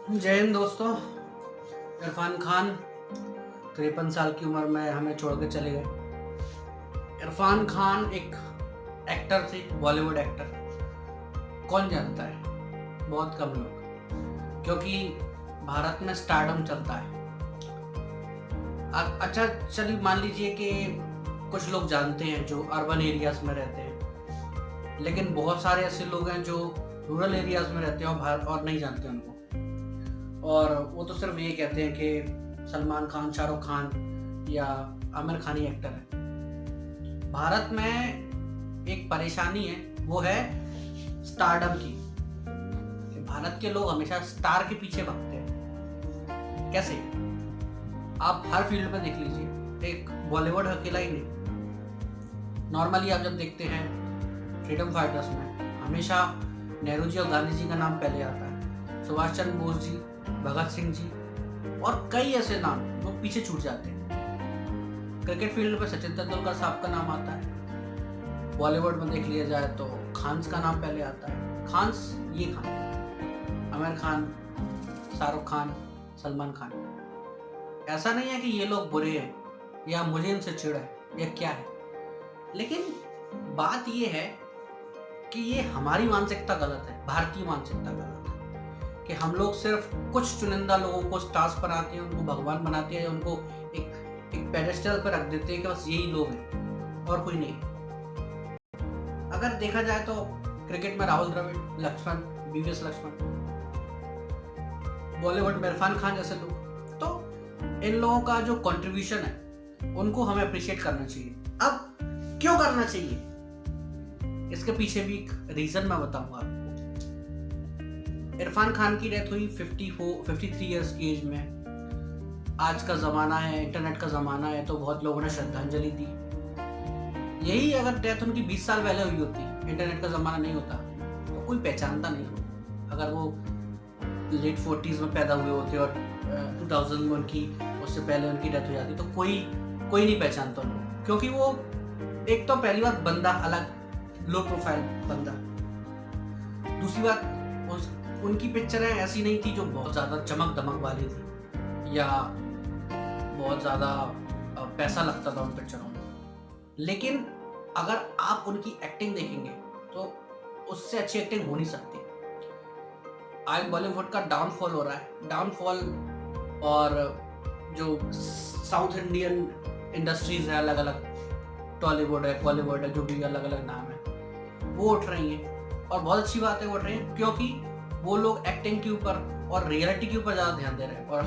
जय हिंद दोस्तों। इरफान खान 53 साल की उम्र में हमें छोड़ के चले गए। इरफान खान एक एक्टर थे, बॉलीवुड एक्टर। कौन जानता है? बहुत कम लोग, क्योंकि भारत में स्टारडम चलता है। अच्छा चलिए मान लीजिए कि कुछ लोग जानते हैं जो अर्बन एरियाज में रहते हैं, लेकिन बहुत सारे ऐसे लोग हैं जो रूरल एरियाज में रहते हैं और नहीं जानते उनको। और वो तो सिर्फ ये कहते हैं कि सलमान खान, शाहरुख खान या आमिर खान ही एक्टर है। भारत में एक परेशानी है, वो है स्टारडम की। भारत के लोग हमेशा स्टार के पीछे भागते हैं। कैसे? आप हर फील्ड में देख लीजिए, एक बॉलीवुड अकेला ही नहीं। नॉर्मली आप जब देखते हैं फ्रीडम फाइटर्स में हमेशा नेहरू जी और गांधी जी का नाम पहले आता है, सुभाष चंद्र बोस जी, भगत सिंह जी और कई ऐसे नाम वो पीछे छूट जाते हैं। क्रिकेट फील्ड में सचिन तेंदुलकर साहब का नाम आता है। बॉलीवुड में देख लिया जाए तो खान्स का नाम पहले आता है। खान्स, ये खान, आमिर खान, शाहरुख खान, सलमान खान। ऐसा नहीं है कि ये लोग बुरे हैं या मुझे इनसे चिढ़ है या क्या है, लेकिन बात ये है कि ये हमारी मानसिकता गलत है, भारतीय मानसिकता गलत है कि हम लोग सिर्फ कुछ चुनिंदा लोगों को स्टार्स बनाते हैं, उनको भगवान बनाते हैं, उनको एक पेडेस्टल पर रख देते हैं कि बस यही लोग हैं और कोई नहीं। अगर देखा जाए तो क्रिकेट में राहुल द्रविड़, लक्ष्मण, बीवीएस लक्ष्मण, बॉलीवुड में इरफान खान जैसे लोग, तो इन लोगों का जो कंट्रीब्यूशन है उनको हमें अप्रिशिएट करना चाहिए। अब क्यों करना चाहिए, इसके पीछे भी एक रीजन मैं बताऊंगा आपको। इरफान खान की डेथ हुई 53 इयर्स की एज में। आज का ज़माना है, इंटरनेट का ज़माना है, तो बहुत लोगों ने श्रद्धांजलि दी। यही अगर डेथ उनकी 20 साल पहले हुई होती, इंटरनेट का ज़माना नहीं होता, तो कोई पहचानता नहीं होता। अगर वो लेट 40s में पैदा हुए होते और 2000 में उनकी, उससे पहले उनकी डेथ हो जाती, तो कोई नहीं पहचानता उनको, क्योंकि वो एक तो पहली बात बंदा अलग, लो प्रोफाइल बंदा। दूसरी बात, उनकी पिक्चरें ऐसी नहीं थी जो बहुत ज़्यादा चमक दमक वाली थी या बहुत ज़्यादा पैसा लगता था उन पिक्चरों में। लेकिन अगर आप उनकी एक्टिंग देखेंगे तो उससे अच्छी एक्टिंग हो नहीं सकती। आज बॉलीवुड का डाउनफॉल हो रहा है, डाउनफॉल, और जो साउथ इंडियन इंडस्ट्रीज है, अलग अलग, टॉलीवुड है, बॉलीवुड है, जो भी अलग अलग नाम है, वो उठ रही हैं। और बहुत अच्छी बात है वो उठ रही हैं, क्योंकि वो लोग एक्टिंग के ऊपर और रियलिटी के ऊपर ज़्यादा ध्यान दे रहे हैं। और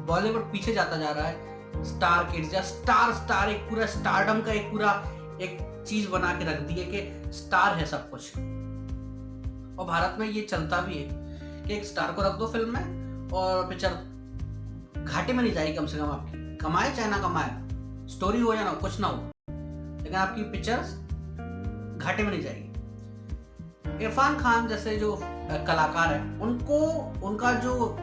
बॉलीवुड पीछे जाता जा रहा है स्टार किड्स या स्टार एक पूरा स्टारडम का एक चीज बना के रख दी है कि स्टार है सब कुछ। और भारत में ये चलता भी है कि एक स्टार को रख दो फिल्म में और पिक्चर घाटे में नहीं जाएगी, कम से कम आपकी कमाए चाहे ना कमाए, स्टोरी हो या ना, कुछ ना हो, लेकिन आपकी पिक्चर्स घाटे में नहीं जाएगी। इरफान खान जैसे जो कलाकार है, उनको उनका जो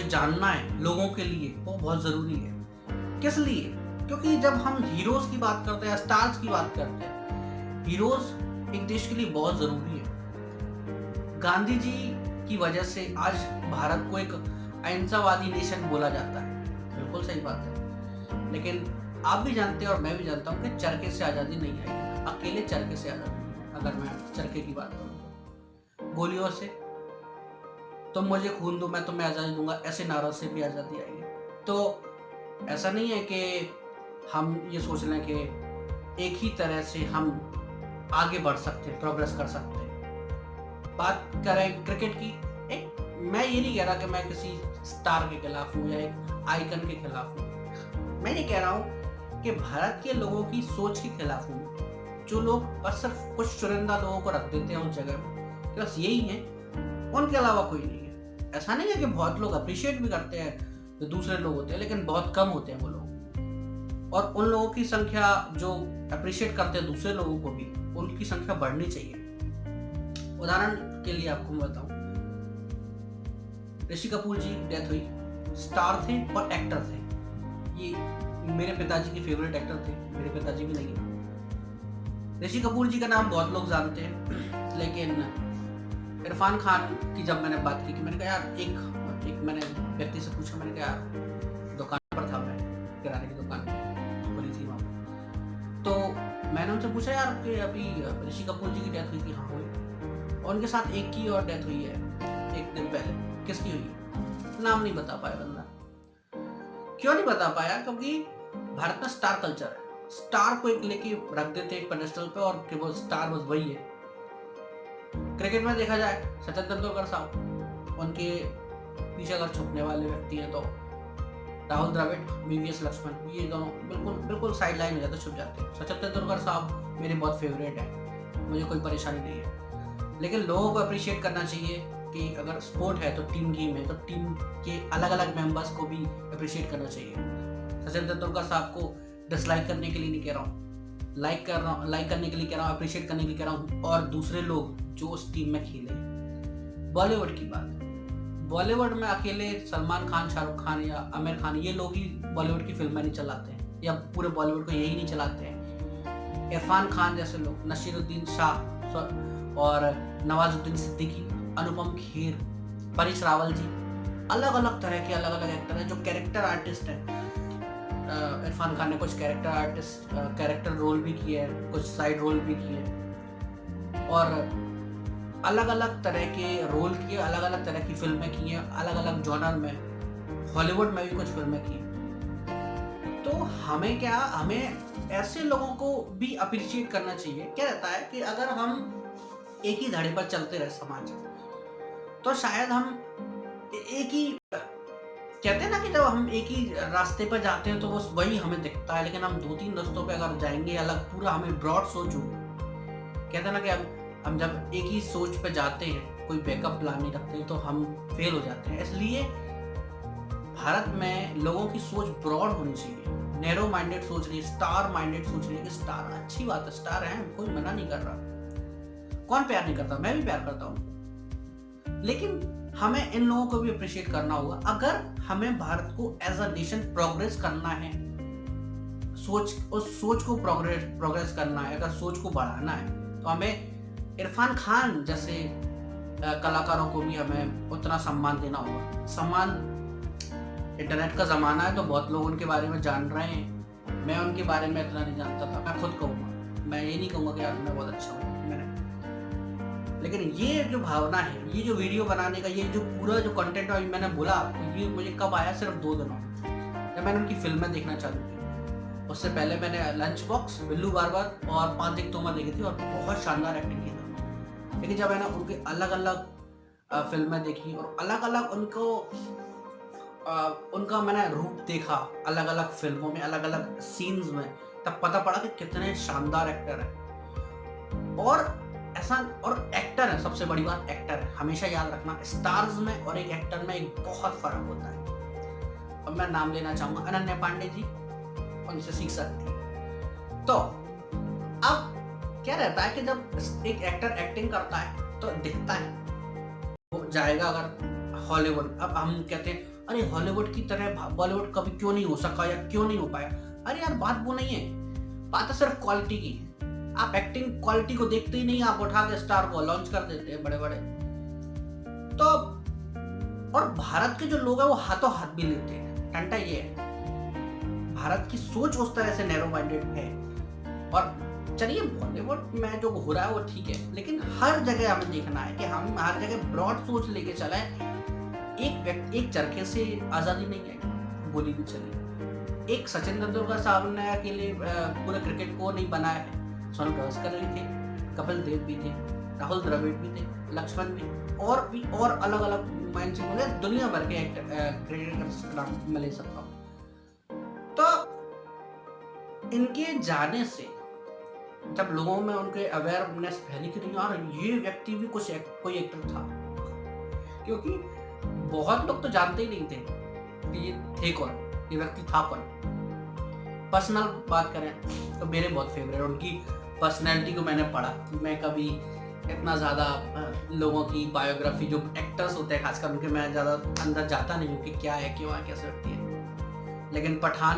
जानना है लोगों के लिए, वो बहुत जरूरी है। किस लिए? क्योंकि जब हम हीरोज की बात करते हैं, स्टार्स की बात करते हैं, हीरोज एक देश के लिए बहुत जरूरी है। गांधी जी की वजह से आज भारत को एक अहिंसावादी नेशन बोला जाता है, बिल्कुल सही बात है। लेकिन आप भी जानते हैं और मैं भी जानता हूँ कि चरखे से आज़ादी नहीं आई, अकेले चरखे से आज़ादी। अगर मैं चरखे की बात करूँ तो गोलियों से, तुम मुझे खून दो मैं तुम्हें आज़ादी दूंगा, ऐसे नारों से भी आज़ादी आई है। तो ऐसा नहीं है कि हम ये सोच लें कि एक ही तरह से हम आगे बढ़ सकते हैं, प्रोग्रेस कर सकते हैं। बात करें क्रिकेट की, मैं ये नहीं कह रहा कि मैं किसी स्टार के खिलाफ हूँ या एक आइकन के खिलाफ हूँ। मैं ये कह रहा हूँ कि भारत के लोगों की सोच के खिलाफ हूँ, जो लोग बस सिर्फ कुछ चुनिंदा लोगों को रख देते हैं उस जगह में, बस यही है, उनके अलावा कोई नहीं है। ऐसा नहीं है कि बहुत लोग अप्रिशिएट भी करते हैं जो दूसरे लोग होते हैं, लेकिन बहुत कम होते हैं वो लोग। और उन लोगों की संख्या जो अप्रिशिएट करते हैं दूसरे लोगों को भी, उनकी संख्या बढ़नी चाहिए। उदाहरण के लिए आपको मैं बताऊं, ऋषि कपूर जी की डेथ हुई, स्टार थे और एक्टर थे। ये मेरे पिताजी के फेवरेट एक्टर थे, मेरे पिताजी भी नहीं है। ऋषि कपूर जी का नाम बहुत लोग जानते हैं, लेकिन इरफान खान की जब मैंने बात की कि मैंने कहा यार एक मैंने व्यक्ति से पूछा, मैंने कहा यार दुकान पर था मैं, किराने की दुकान खुली थी वहाँ पे। तो मैंने उनसे पूछा यार कि अभी ऋषि कपूर जी की डेथ हुई थी? हाँ हुई। और उनके साथ एक की और डेथ हुई है एक दिन पहले, किसकी हुई है? नाम नहीं बता पाया बंदा। क्यों नहीं बता पाया? क्योंकि भारत में स्टार कल्चर है। स्टार को एक लेके रख देते एक पेडेस्टल पे और केवल स्टार बस वही है। क्रिकेट में देखा जाए सचिन तेंदुलकर साहब, उनके पीछे अगर छुपने वाले व्यक्ति हैं तो राहुल द्रविड़, वीवीएस लक्ष्मण, ये दोनों बिल्कुल बिल्कुल साइड लाइन हो जाते, छुप जाते हैं। सचिन तेंदुलकर साहब मेरे बहुत फेवरेट है, मुझे कोई परेशानी नहीं है, लेकिन लोगों को अप्रिशिएट करना चाहिए कि अगर स्पोर्ट है तो टीम गेम है, तो टीम के अलग अलग मेंबर्स को भी अप्रिशिएट करना चाहिए। सचिन तेंदुलकर साहब को डिसलाइक करने के लिए नहीं कह रहा हूँ, लाइक करने के लिए कह रहा हूँ, अप्रिशिएट करने के लिए कह रहा हूँ, और दूसरे लोग जो उस टीम में खेले। बॉलीवुड की बात, बॉलीवुड में अकेले सलमान खान, शाहरुख खान या आमिर खान, ये लोग ही बॉलीवुड की फिल्में नहीं चलाते हैं, या पूरे बॉलीवुड को यही नहीं चलाते हैं। इरफान खान जैसे लोग, नसीरुद्दीन शाह और नवाजुद्दीन सिद्दीकी, अनुपम खेर, परेश रावल जी, अलग अलग तरह के अलग अलग एक्टर हैं जो कैरेक्टर आर्टिस्ट हैं। इरफान खान ने कुछ कैरेक्टर रोल भी किए हैं, कुछ साइड रोल भी किए, और अलग अलग तरह के रोल किए, अलग अलग तरह की फिल्में की हैं, अलग अलग जॉनर में। हॉलीवुड में भी कुछ फिल्में की। तो हमें ऐसे लोगों को भी अप्रिशिएट करना चाहिए। क्या रहता है कि अगर हम एक ही धड़े पर चलते रहे समाज, तो शायद हम एक ही, कहते हैं ना कि जब हम एक ही रास्ते पर जाते हैं तो वो वही हमें दिखता है, लेकिन हम 2-3 रास्तों पे अगर जाएंगे अलग, पूरा हमें ब्रॉड सोच हो, कहते हैं ना कि हम जब एक ही सोच पे जाते हैं, कोई बैकअप प्लान नहीं रखते हैं, तो हम फेल हो जाते हैं। इसलिए भारत में लोगों की सोच ब्रॉड होनी चाहिए, नैरो माइंडेड सोच रही है, स्टार माइंडेड सोच रही है कि स्टार अच्छी बात है, स्टार है, कोई मना नहीं कर रहा। कौन प्यार नहीं करता? मैं भी प्यार करता हूँ, लेकिन हमें इन लोगों को भी अप्रिशिएट करना होगा। अगर हमें भारत को एज अ नेशन प्रोग्रेस करना है, उस सोच को प्रोग्रेस करना है, अगर सोच को बढ़ाना है, तो हमें इरफान खान जैसे कलाकारों को भी हमें उतना सम्मान देना होगा। सम्मान, इंटरनेट का जमाना है तो बहुत लोग उनके बारे में जान रहे हैं, मैं उनके बारे में इतना नहीं जानता था। मैं खुद कहूँगा, मैं ये नहीं कहूँगा कि यार मैं बहुत अच्छा हूँ, लेकिन ये जो भावना है, ये जो वीडियो बनाने का, ये जो पूरा जो कंटेंट अभी मैंने बोला आपको, ये मुझे कब आया? सिर्फ 2 दिनों में, जब मैंने उनकी फिल्में देखना चालू की। उससे पहले मैंने लंच बॉक्स, बिल्लू बार्बर और 5 एक तोमर देखी थी, और बहुत शानदार एक्टिंग की थी। लेकिन जब मैंने उनकी अलग अलग फिल्में देखी और अलग अलग उनका मैंने रूप देखा अलग अलग फिल्मों में, अलग अलग सीन्स में, तब पता पड़ा कि कितने शानदार एक्टर है। और एक्टर है, सबसे बड़ी बात एक्टर है। हमेशा याद रखना, स्टार्स में और एक एक्टर में एक बहुत फर्क होता है। अब मैं नाम लेना चाहूंगा, अनन्या पांडे जी, उनसे सीख सकती है। तो अब क्या रहता है कि जब एक एक्टर एक्टिंग करता है तो दिखता है, वो जाएगा अगर हॉलीवुड, अब हम कहते हैं अरे हॉलीवुड की तरह बॉलीवुड कभी क्यों नहीं हो सका या क्यों नहीं हो पाया। अरे यार बात वो नहीं है, बात है सिर्फ क्वालिटी की। आप एक्टिंग क्वालिटी को देखते ही नहीं, आप उठा के स्टार को लॉन्च कर देते हैं बड़े बड़े। तो और भारत के जो लोग हैं वो हाथों हाथ भी लेते हैं। घंटा ये है, भारत की सोच उस तरह से नैरो माइंडेड है। और चलिए बॉलीवुड में जो हो रहा है वो ठीक है, लेकिन हर जगह हमें देखना है कि हम हर जगह ब्रॉड सोच लेके चले। एक चरखे से आजादी नहीं है, बोली भी चली। एक सचिन तेंदुलकर साहब ने अकेले पूरे क्रिकेट को नहीं बनाया है, सोनम गावस्कर भी थे, कपिल देव भी थे, राहुल द्रविड़ भी थे, लक्ष्मण भी और अलग अलग दुनिया भर के क्रिकेटर्स का नाम मैं ले सकता हूँ। तो इनके जाने से जब लोगों में उनके अवेयरनेस फैली कि नहीं यार ये व्यक्ति भी कोई एक्टर था, क्योंकि बहुत लोग तो जानते ही नहीं थे कि ये थे कौन, ये व्यक्ति था कौन। पर्सनल बात करें तो मेरे बहुत फेवरेट, उनकी पर्सनैलिटी को मैंने पढ़ा। मैं कभी इतना ज़्यादा लोगों की बायोग्राफी, जो एक्टर्स होते हैं खासकर उनके, मैं ज़्यादा अंदर जाता नहीं हूँ कि क्या है, क्यों है, कैसे व्यक्ति है। लेकिन पठान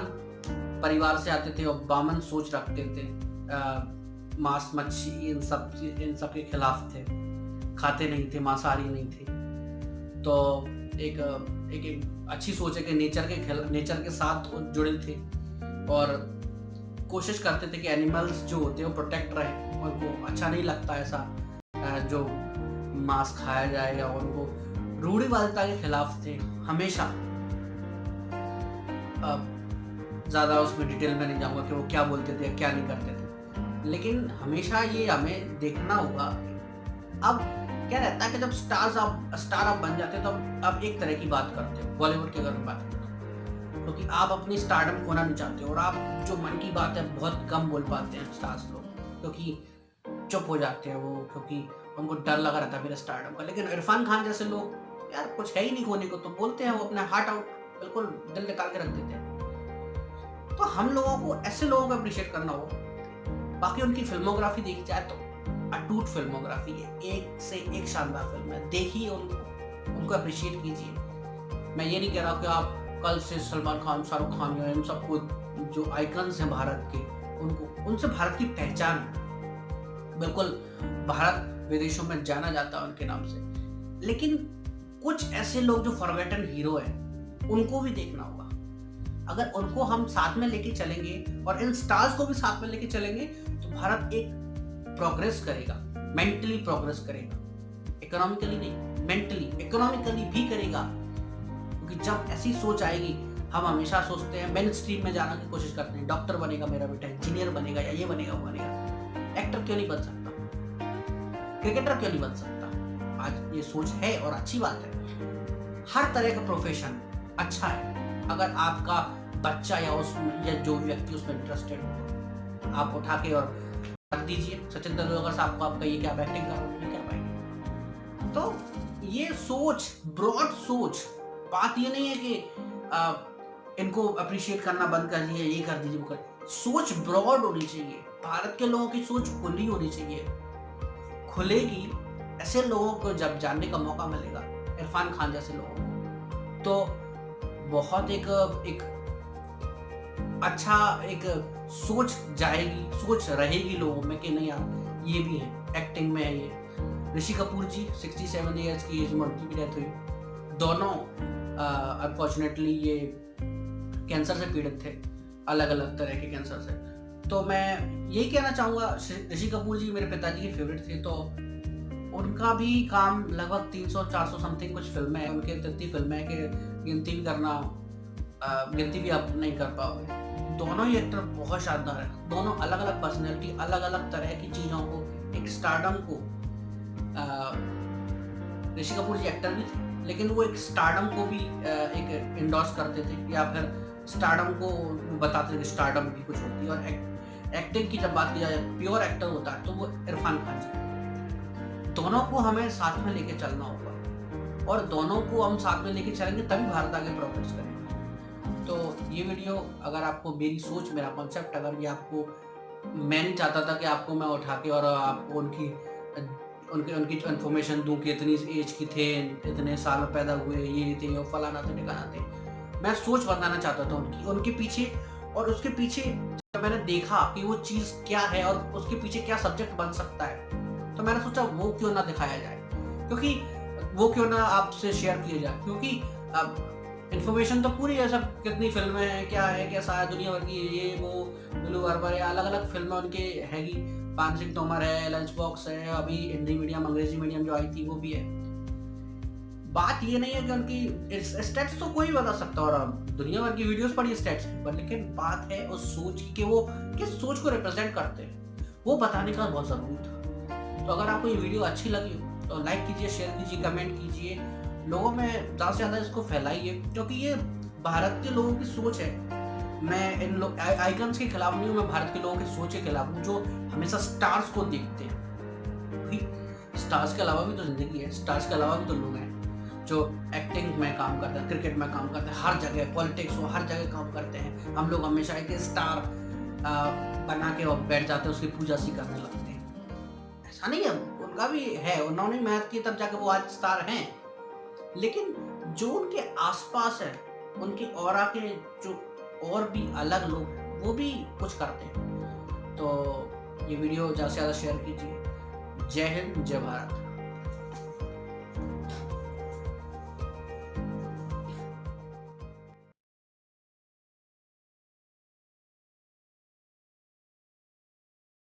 परिवार से आते थे और बामन सोच रखते थे, मांस मच्छी इन सब के खिलाफ थे, खाते नहीं थे, मांसाहारी नहीं थे। तो एक एक अच्छी सोच है कि नेचर के साथ वो जुड़े थे और कोशिश करते थे कि एनिमल्स जो होते हैं वो प्रोटेक्ट रहे। उनको अच्छा नहीं लगता ऐसा जो मांस खाया जाए, या उनको रूढ़िवादिता के खिलाफ थे हमेशा। ज़्यादा उसमें डिटेल में नहीं जाऊंगा कि वो क्या बोलते थे क्या नहीं करते थे, लेकिन हमेशा ये हमें देखना होगा। अब क्या रहता है कि जब स्टार आप बन जाते हो तो आप एक तरह की बात करते हो, बॉलीवुड की अगर मैं बात करूँ, क्योंकि आप अपनी स्टारडम खोना नहीं चाहते हो और आप जो मन की बात है बहुत कम बोल पाते हैं स्टार्स लोग, क्योंकि चुप हो जाते हैं वो, क्योंकि उनको डर लगा रहता है मेरे स्टारडम का। लेकिन इरफान खान जैसे लोग यार कुछ है ही नहीं खोने को, तो बोलते हैं, वो अपने हार्ट आउट बिल्कुल दिल निकाल के रख देते हैं। तो हम लोगों को ऐसे लोगों को अप्रिशिएट करना हो। बाकी उनकी फिल्मोग्राफी देखी जाए तो अटूट फिल्मोग्राफी है, एक से एक शानदार फिल्म है, देखिए उनको अप्रिशिएट कीजिए। मैं ये नहीं कह रहा कि आप कल से सलमान खान, शाहरुख खान या इन सबको जो आइकन्स हैं भारत के, उनसे भारत की पहचान, बिल्कुल भारत विदेशों में जाना जाता है उनके नाम से। लेकिन कुछ ऐसे लोग जो फॉरगेटन हीरो हैं उनको भी देखना होगा। अगर उनको हम साथ में लेके चलेंगे और इन स्टार्स को भी साथ में लेके चलेंगे तो भारत एक प्रोग्रेस करेगा, मेंटली प्रोग्रेस करेगा, इकोनॉमिकली नहीं, मेंटली इकोनॉमिकली भी करेगा। क्योंकि जब ऐसी सोच आएगी, हम हमेशा सोचते हैं मेन स्ट्रीम में जाने की कोशिश करते हैं, डॉक्टर बनेगा मेरा बेटा, इंजीनियर बनेगा, या ये बनेगा वो बनेगा। एक्टर क्यों नहीं बन सकता, क्रिकेटर क्यों नहीं बन सकता? आज ये सोच है और अच्छी बात है। हर तरह का प्रोफेशन अच्छा है अगर आपका बच्चा या जो व्यक्ति उसमें इंटरेस्टेड हो, आप उठा के और रख दीजिए। सचिन तेंदुलकर साहब को आप कहिए कि आप एक्टिंग करो, नहीं कर पाएंगे। तो ये सोच, ब्रॉड सोच, बात ये नहीं है कि इनको अप्रिशिएट करना बंद कर दिए, ये कर दीजिए, वो कर। सोच ब्रॉड होनी चाहिए। भारत के लोगों की सोच खुली होनी चाहिए। खुलेगी, ऐसे लोगों को जब जानने का मौका मिलेगा, इरफान खान जैसे लोगों को, तो बहुत एक अच्छा एक सोच जाएगी, सोच रहेगी लोगों में कि नहीं यार ये भी है, एक्टिंग में है ये। ऋषि कपूर जी 67 ईयर्स की एज में उनकी डेथ हुई। दोनों अनफॉर्चुनेटली ये कैंसर से पीड़ित थे, अलग अलग तरह के कैंसर से। तो मैं यही कहना चाहूँगा, ऋषि कपूर जी मेरे पिताजी के फेवरेट थे, तो उनका भी काम लगभग 300-400 समथिंग कुछ फिल्में हैं उनके, इतनी फिल्में हैं कि गिनती भी आप नहीं कर पाओगे। दोनों ही एक्टर बहुत शानदार है, दोनों अलग अलग पर्सनैलिटी, अलग अलग तरह की चीज़ों को, एक स्टारडम को, ऋषि कपूर जी एक्टर भी थे लेकिन वो एक स्टारडम को भी एक इंडोर्स करते थे, या फिर स्टारडम को बताते थे कि स्टारडम भी कुछ होती है। और एक्टिंग की जब बात की जाए, प्योर एक्टर होता है तो वो इरफान खान जी। दोनों को हमें साथ में लेके चलना होगा और दोनों को हम साथ में लेके चलेंगे तभी भारत आगे प्रोग्रेस करेगा। तो ये वीडियो अगर आपको मेरी सोच, मेरा कॉन्सेप्ट अगर ये आपको, मैं नहीं चाहता था कि आपको मैं उठा के और आपको उनकी इन्फॉर्मेशन दूं कि इतनी एज की थे, इतने साल में पैदा हुए, ये थे और फलाना थे ठिकाना थे। मैं सोच बताना चाहता था उनके पीछे, और उसके पीछे जब मैंने देखा कि वो चीज़ क्या है और उसके पीछे क्या सब्जेक्ट बन सकता है, तो मैंने सोचा वो क्यों ना दिखाया जाए, क्योंकि वो क्यों ना आपसे शेयर किया जाए। क्योंकि अब इन्फॉर्मेशन तो पूरी है, सब कितनी फिल्में हैं, क्या है, कैसा है, दुनिया भर की, ये वो ब्लू हार्बर है, अलग अलग फिल्में उनके हैगी। पान सिंह तोमर है, लंच बॉक्स है, अभी हिंदी मीडियम अंग्रेजी मीडियम जो आई थी वो भी है। बात ये नहीं है कि उनकी स्टैट्स तो कोई बता सकता, और दुनिया भर की वीडियोस पड़ी स्टैट्स की, पर लेकिन बात है उस सोच की कि वो किस सोच को रिप्रेजेंट करते हैं, वो बताने का बहुत ज़रूरी था। तो अगर आपको ये वीडियो अच्छी लगी हो तो लाइक कीजिए, शेयर कीजिए, कमेंट कीजिए, लोगों में ज़्यादा से ज़्यादा इसको फैलाइए, क्योंकि ये भारत के लोगों की सोच है। मैं इन लोग आइकन्स के खिलाफ नहीं हूँ, मैं भारत के लोगों की सोच के खिलाफ हूँ जो हमेशा स्टार्स को देखते हैं। स्टार्स के अलावा भी तो जिंदगी है, स्टार्स के अलावा भी तो लोग हैं जो एक्टिंग में काम करते हैं, क्रिकेट में काम करते हैं, हर जगह पॉलिटिक्स हो, हर जगह काम करते हैं। हम लोग हमेशा एक स्टार बना के और बैठ जाते हैं, उसकी पूजा सी करने लगते हैं। ऐसा नहीं है, उनका भी है, उन्होंने मेहनत की तब जाके वो आज स्टार हैं। लेकिन जो उनके आसपास है, उनकी ऑरा के जो और भी अलग लोग, वो भी कुछ करते हैं। तो ये वीडियो ज़्यादा से ज़्यादा शेयर कीजिए। जय हिंद, जय भारत।